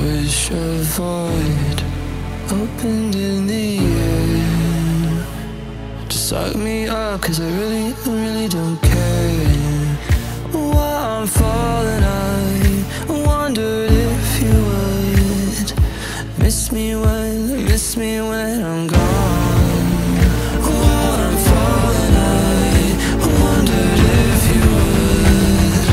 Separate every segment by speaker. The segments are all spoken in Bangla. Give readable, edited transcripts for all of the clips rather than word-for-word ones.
Speaker 1: wish a void opened in the air to suck me up, cause I really don't care. While I'm falling, I wondered if you would miss me when I'm gone. While I'm falling, I wondered if you would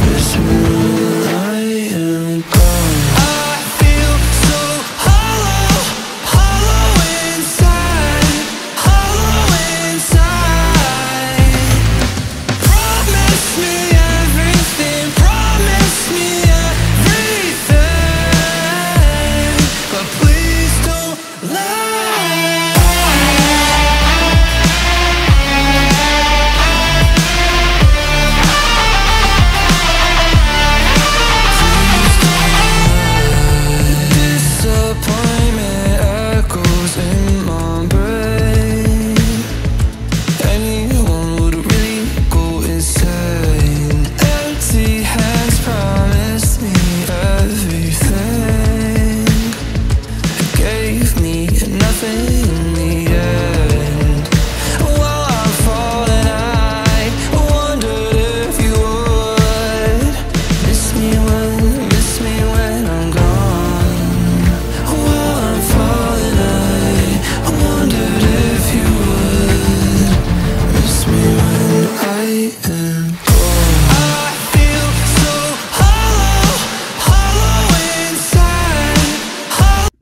Speaker 1: miss me when I am gone. I feel so hollow, hollow inside, hollow inside. Promise me everything, promise me everything, but please don't lie. Disappointment echoes in my brain. Anyone would really go insane. Empty hands promised me everything, gave me nothing in the end. While I'm falling, I wondered if you would miss me when I'm gone. While I'm falling, I wondered if you would miss me when I am gone. I feel so hollow, hollow inside, hollow.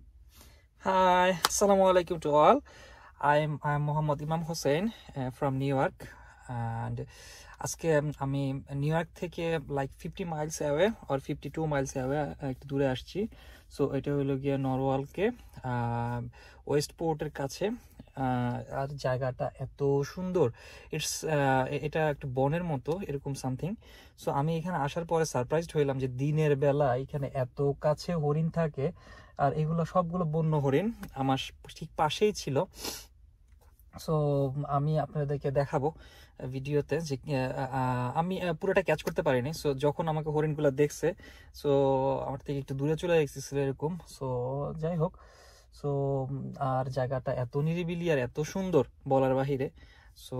Speaker 2: Hi, assalamu alaikum to all. I'm Muhammad Imam Hussein from New York, and আজকে আমি নিউ ইয়র্ক থেকে like 50 Miles away or 52 Miles away একটু দূরে আসছি। সো এটা হলো গিয়ে নরওয়ালকে ওয়েস্ট পোর্টের কাছে। আর জায়গাটা এত সুন্দর, এটা একটা বনের মতো এরকম সামথিং। সো আমি এখানে আসার পরে সারপ্রাইজড হইলাম যে দিনের বেলা এখানে এত কাছে হরিণ থাকে, আর এগুলো সবগুলো বন্য হরিণ আমার ঠিক পাশেই ছিল। সো আমি আপনাদেরকে দেখাবো ভিডিওতে যে আমি পুরোটা ক্যাচ করতে পারিনি। সো যখন আমাকে হরিণগুলো দেখছে, সো আমার থেকে একটু দূরে চলে গেছিল এরকম। সো যাই হোক, সো আর জায়গাটা এত নিরিবিলি আর এত সুন্দর বলার বাহিরে। So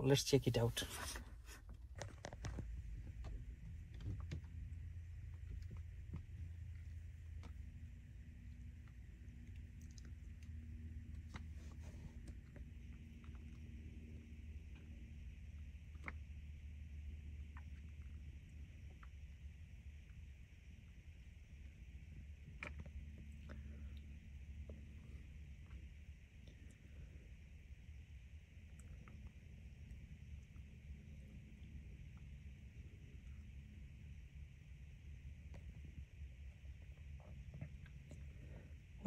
Speaker 2: let's check it out.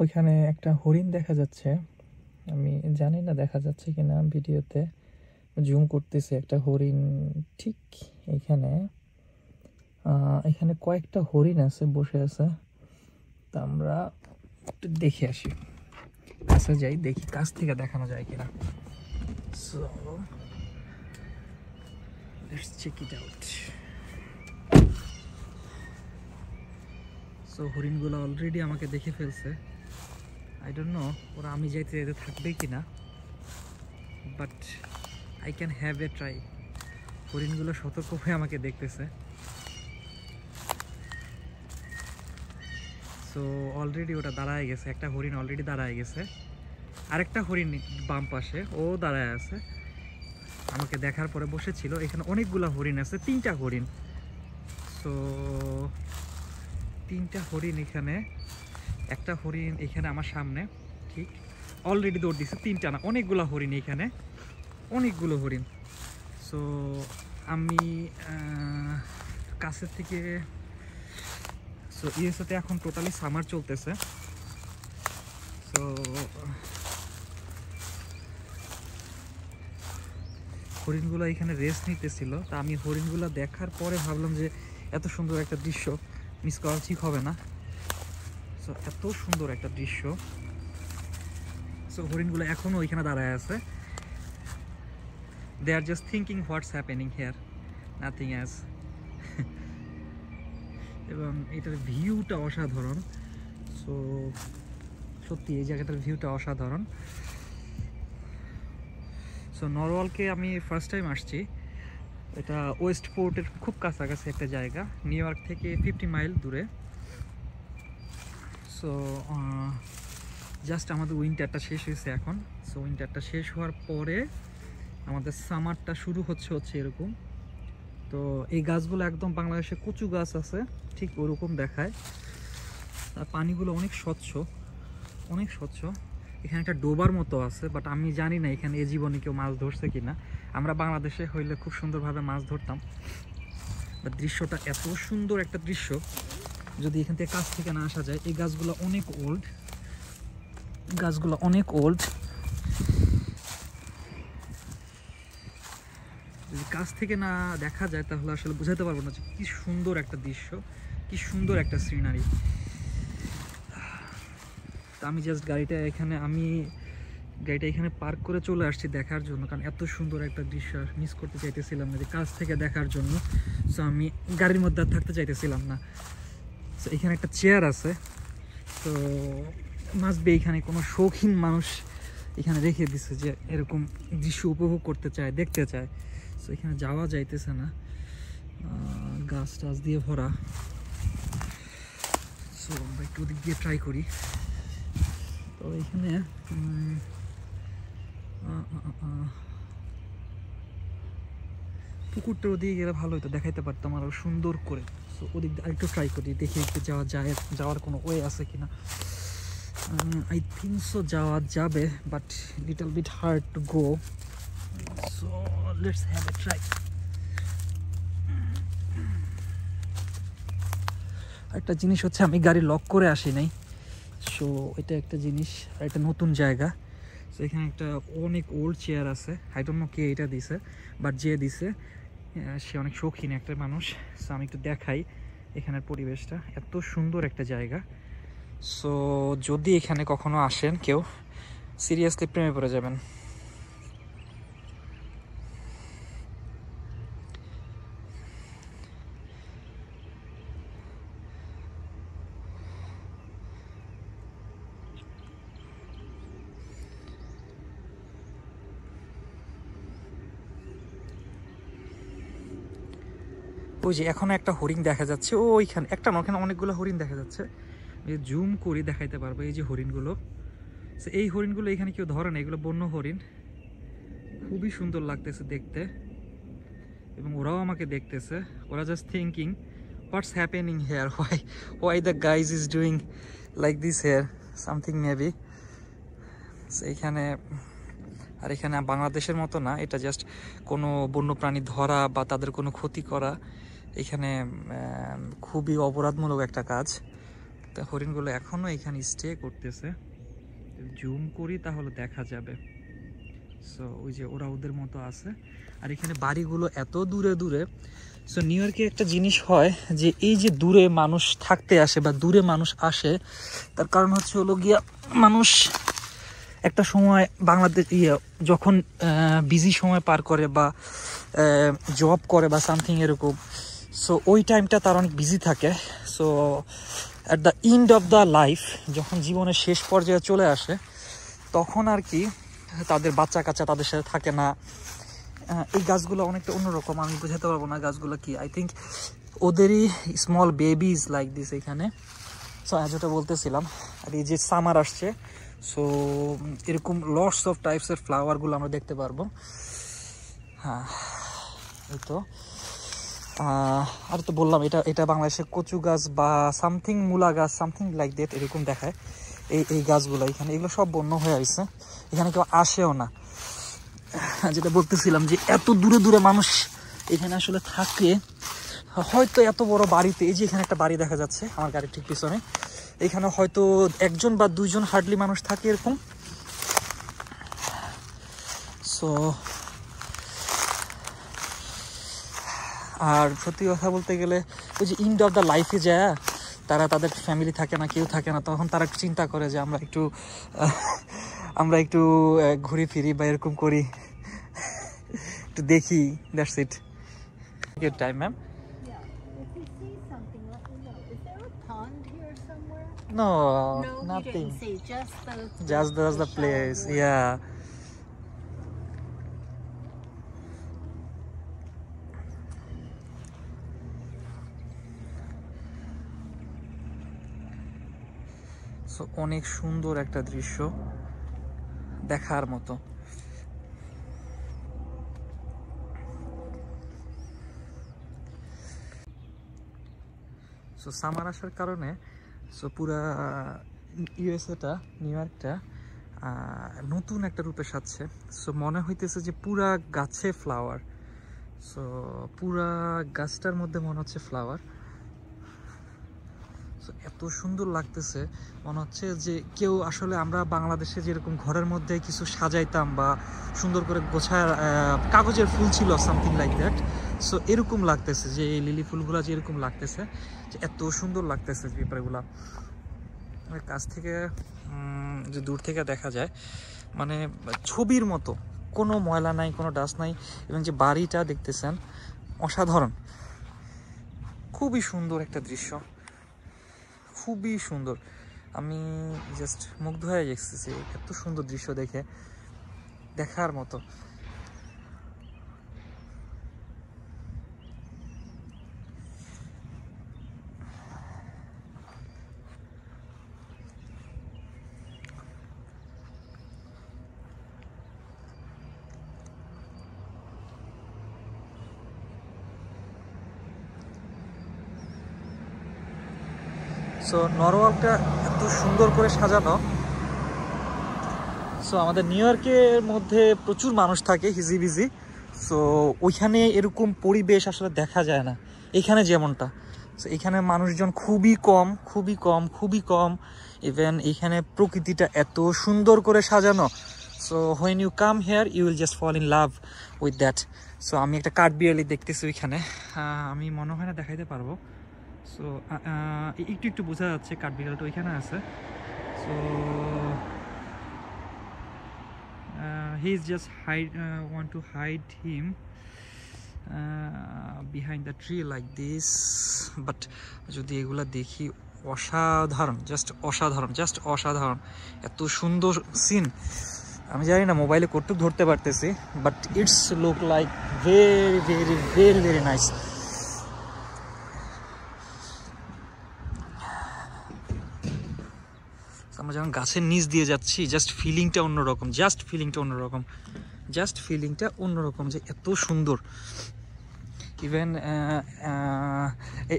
Speaker 2: ওইখানে একটা হরিণ দেখা যাচ্ছে, আমি জানি না দেখা যাচ্ছে কিনা ভিডিওতে, জুম করতেছে একটা হরিণ ঠিক এখানে। এখানে কয়েকটা হরিণ আছে, বসে আছে। তা আমরা একটু দেখে আসি, কাছে যাই, দেখি কাছ থেকে দেখানো যায় কিনা। So let's check it out. So হরিণগুলো অলরেডি আমাকে দেখে ফেলছে। আই ডোন্ট নো ওরা আমি যাইতে যেতে থাকবে কিনা, but I can have a try. হরিণগুলো সতর্ক হয়ে আমাকে দেখতেছে। সো অলরেডি ওটা দাঁড়ায় গেছে, একটা হরিণ অলরেডি দাঁড়ায় গেছে, আরেকটা হরিণ বাম পাশে ও দাঁড়ায় আছে। আমাকে দেখার পরে বসেছিল। এখানে অনেকগুলো হরিণ আছে, 3টা হরিণ। সো 3টা হরিণ এখানে, একটা হরিণ এখানে আমার সামনে ঠিক অলরেডি দৌড় দিচ্ছে। 3টা না, অনেকগুলো হরিণ এখানে, অনেকগুলো হরিণ। সো আমি কাছের থেকে, সো ইউএসএতে এখন টোটালি সামার চলতেছে। সো হরিণগুলো এখানে রেস্ট নিতেছিল। তা আমি হরিণগুলো দেখার পরে ভাবলাম যে এত সুন্দর একটা দৃশ্য মিস করা ঠিক হবে না। সো এত সুন্দর একটা দৃশ্য। সো হরিণগুলো এখনো ওইখানে দাঁড়ায় আছে। They are just thinking what's happening here, nothing else. এবং এটার ভিউটা অসাধারণ। সো সত্যি এই জায়গাটার ভিউটা অসাধারণ। সো নরওয়ালকে আমি ফার্স্ট টাইম আসছি। এটা ওয়েস্ট পোর্টের খুব কাছাকাছি একটা জায়গা, নিউ ইয়র্ক থেকে 50 মাইল দূরে। সো জাস্ট আমাদের উইন্টারটা শেষ হয়েছে এখন। সো উইন্টারটা শেষ হওয়ার পরে আমাদের সামারটা শুরু হচ্ছে এরকম। তো এই গাছগুলো একদম বাংলাদেশে কচু গাছ আছে ঠিক ওরকম দেখায়। আর পানিগুলো অনেক স্বচ্ছ, অনেক স্বচ্ছ। এখানে একটা ডোবার মতো আছে, বাট আমি জানি না এখানে এ জীবনে কেউ মাছ ধরছে কিনা। আমরা বাংলাদেশে হইলে খুব সুন্দরভাবে মাছ ধরতাম। বাট দৃশ্যটা এত সুন্দর একটা দৃশ্য, যদি এখান থেকে কাছ থেকে না আসা যায়। এই গাছগুলো অনেক ওল্ড, গাছগুলো অনেক ওল্ড। যদি কাছ থেকে না দেখা যায় তাহলে আসলে বোঝাতে পারবো না যে কি সুন্দর একটা দৃশ্য, কি সুন্দর একটা সিনারি। আমি জাস্ট গাড়িটা এখানে পার্ক করে চলে আসছি দেখার জন্য, কারণ এত সুন্দর একটা দৃশ্য মিস করতে চাইতেছিলাম না যে কাছ থেকে দেখার জন্য। সো আমি গাড়ির মধ্যে আর থাকতে চাইতেছিলাম না। সো এখানে একটা চেয়ার আছে, তো মাস্ট বি এখানে কোনো শৌখিন মানুষ এখানে রেখে দিছে যে এরকম দৃশ্য উপভোগ করতে চায়, দেখতে চায়। সো এখানে যাওয়া যাইতেছে না, গাছ টাছ দিয়ে ভরা। সো আমরা একটু ওদিক দিয়ে ট্রাই করি। তো এখানে পুকুরটার ওদিকে গেলে ভালো হতো, দেখাইতে পারতাম আরও সুন্দর করে। সো ওদিক দিয়ে আরেকটু ট্রাই করি, দেখি একটু যাওয়ার কোনো ওয়ে আছে কিনা। আই থিঙ্ক সো যাওয়া যাবে, but little bit hard to go. So let's have a try. একটা জিনিস হচ্ছে আমি গাড়ি লক করে আসি নাই। সো এটা একটা জিনিস, আর একটা নতুন জায়গা। সো এখানে একটা অনেক ওল্ড চেয়ার আছে, আই ডোন্ট নো কে এটা দিছে, বাট যে দিছে সে অনেক শৌখিন একটা মানুষ। সো আমি একটু দেখাই এখানের পরিবেশটা, এত সুন্দর একটা জায়গা। সো যদি এখানে কখনো আসেন কেউ, সিরিয়াসলি প্রেমে পড়ে যাবেন। ওই যে এখনো একটা হরিণ দেখা যাচ্ছে, ওইখানে একটা না, ওখানে অনেকগুলো হরিণ দেখা যাচ্ছে। জুম করে দেখাইতে পারবো এই যে হরিণগুলো। এই হরিণগুলো এখানে কেউ ধরে না, এগুলো বন্য হরিণ। খুবই সুন্দর লাগতেছে দেখতে, এবং ওরাও আমাকে দেখতেছে। ওরা just thinking what's happening here, why the guys is doing like this here, something maybe. এইখানে আর এখানে বাংলাদেশের মতো না, এটা জাস্ট কোনো বন্যপ্রাণী ধরা বা তাদের কোনো ক্ষতি করা এখানে খুবই অপরাধমূলক একটা কাজ। তা হরিণগুলো এখনও এখানে স্টে করতেছে, জুম করি তাহলে দেখা যাবে। সো ওই যে ওরা ওদের মতো আছে। আর এখানে বাড়িগুলো এত দূরে দূরে। সো নিউ ইয়র্কে একটা জিনিস হয় যে এই যে দূরে মানুষ থাকতে আসে বা দূরে মানুষ আসে, তার কারণ হচ্ছে হলো গিয়া মানুষ একটা সময় বাংলাদেশ যখন বিজি সময় পার করে বা জব করে বা সামথিং এরকম, সো ওই টাইমটা তার অনেক বিজি থাকে। So at the end of the life, যখন জীবনের শেষ পর্যায়ে চলে আসে, তখন আর কি তাদের বাচ্চা কাচ্চা তাদের সাথে থাকে না। এই গাছগুলো অনেকটা অন্যরকম, আমি বোঝাতে পারবো না গাছগুলো কি। আই থিঙ্ক ওদেরই স্মল বেবিজ লাইক দিস এখানে। সো যেটা বলতেছিলাম, আর এই যে সামার আসছে, সো এরকম লটস অফ টাইপসের ফ্লাওয়ারগুলো আমরা দেখতে পারবো। হ্যাঁ, এই তো। আর তো বললাম এটা বাংলাদেশের কচু গাছ বা সামথিং মূলা গাছ, সামথিং লাইক দ্যাট এরকম দেখায়। এই গাছগুলো এখানে, এগুলো সব বন্য হয়ে আসছে, এখানে কেউ আসেও না। যেটা বলতেছিলাম যে এত দূরে দূরে মানুষ এখানে আসলে থাকে, হয়তো এত বড় বাড়িতে। এই যে এখানে একটা বাড়ি দেখা যাচ্ছে আমার গাড়ির ঠিক পিছনে, এখানে হয়তো একজন বা দুইজন হার্ডলি মানুষ থাকে এরকম। সো আর সত্যি কথা বলতে গেলে ওই যে এন্ড অফ দ্য লাইফে যায়, তারা তাদের ফ্যামিলি থাকে না, কেউ থাকে না, তখন তারা একটু চিন্তা করে যে আমরা একটু ঘুরি ফিরি বা এরকম করি, একটু দেখি। That's it. Time ma'am. No,
Speaker 3: No, we
Speaker 2: nothing.
Speaker 3: didn't see.
Speaker 2: Just the place.
Speaker 3: shower.
Speaker 2: Yeah. So অনেক সুন্দর একটা দৃশ্য দেখার মতো। সো সামার আসার কারণে সো পুরা ইউএসএটা নিউ ইয়র্কটা নতুন একটা রূপে সাজছে। সো মনে হইতেছে যে পুরা গাছে ফ্লাওয়ার, সো পুরা গাছটার মধ্যে মনে হচ্ছে ফ্লাওয়ার। সো এত সুন্দর লাগতেছে, মনে হচ্ছে যে কেউ আসলে আমরা বাংলাদেশে যেরকম ঘরের মধ্যে কিছু সাজাইতাম বা সুন্দর করে গোছায় কাগজের ফুল ছিল সামথিং লাইক দ্যাট। সো এরকম লাগতেছে যে এই লিলি ফুলগুলো যে এরকম লাগতেছে, যে এত সুন্দর লাগতেছে পেপারগুলা কাছ থেকে, যে দূর থেকে দেখা যায় মানে ছবির মতো, কোনো ময়লা নাই, কোনো ডাস্ট নাই। এবং যে বাড়িটা দেখতেছেন অসাধারণ, খুবই সুন্দর একটা দৃশ্য, খুবই সুন্দর। আমি জাস্ট মুগ্ধ হয়ে গেছি এত সুন্দর দৃশ্য দেখে, দেখার মতো। সো নরওয়ালটা এত সুন্দর করে সাজানো। সো আমাদের নিউ ইয়র্কের মধ্যে প্রচুর মানুষ থাকে, হিজিবিজি। সো ওইখানে এরকম পরিবেশ আসলে দেখা যায় না এখানে যেমনটা। সো এখানে মানুষজন খুবই কম, খুবই কম, খুবই কম। ইভেন এখানে প্রকৃতিটা এত সুন্দর করে সাজানো। So when you come here you will just fall in love with that. So আমি একটা কাঠবিড়ালি দেখতেছি ওইখানে, আমি মনে হয় না দেখাইতে পারবো। সো একটু একটু বোঝা যাচ্ছে কাঠবিড়ালটা ওইখানে আছে। So he is just want to hide him behind the tree like this. But যদি এগুলা দেখি, অসাধারণ, জাস্ট অসাধারণ, জাস্ট অসাধারণ, এত সুন্দর সিন। আমি জানি না মোবাইলে কতটুকু ধরতে পারতেছি, but it's look like very very very very nice. আমরা যখন গাছের নিচ দিয়ে যাচ্ছি, জাস্ট ফিলিংটা অন্যরকম, জাস্ট ফিলিংটা অন্যরকম, জাস্ট ফিলিংটা অন্যরকম, যে এত সুন্দর। ইভেন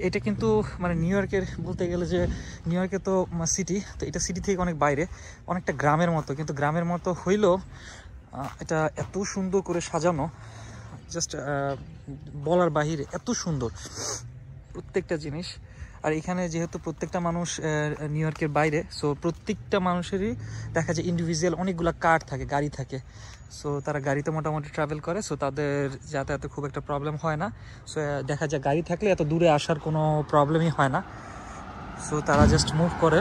Speaker 2: এটা কিন্তু মানে নিউ ইয়র্কের বলতে গেলে, যে নিউ ইয়র্কে তো সিটি, তো এটা সিটি থেকে অনেক বাইরে, অনেকটা গ্রামের মতো। কিন্তু গ্রামের মতো হইলেও এটা এত সুন্দর করে সাজানো, জাস্ট বলার বাহিরে, এত সুন্দর প্রত্যেকটা জিনিস। আর এখানে যেহেতু প্রত্যেকটা মানুষ নিউ ইয়র্কের বাইরে, সো প্রত্যেকটা মানুষেরই দেখা যায় ইন্ডিভিজুয়াল অনেকগুলো কার থাকে, গাড়ি থাকে। সো তারা গাড়িতে মোটামুটি ট্রাভেল করে, সো তাদের যাতায়াতে খুব একটা প্রবলেম হয় না। সো দেখা যায় গাড়ি থাকলে এত দূরে আসার কোনো প্রবলেমই হয় না। সো তারা জাস্ট মুভ করে,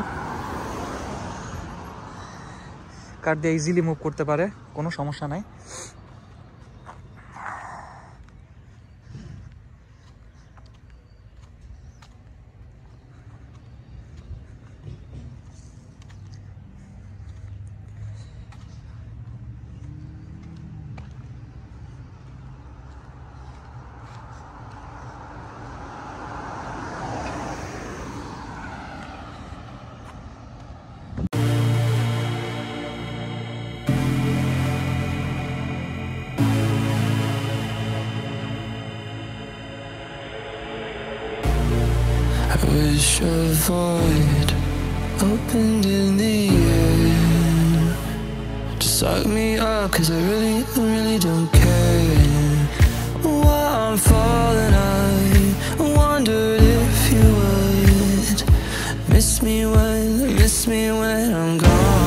Speaker 2: কার দিয়ে ইজিলি মুভ করতে পারে, কোনো সমস্যা নাই।
Speaker 1: I wish a void opened in the air to suck me up, 'cause I really don't care. While I'm falling, I wondered if you would miss me when I'm gone.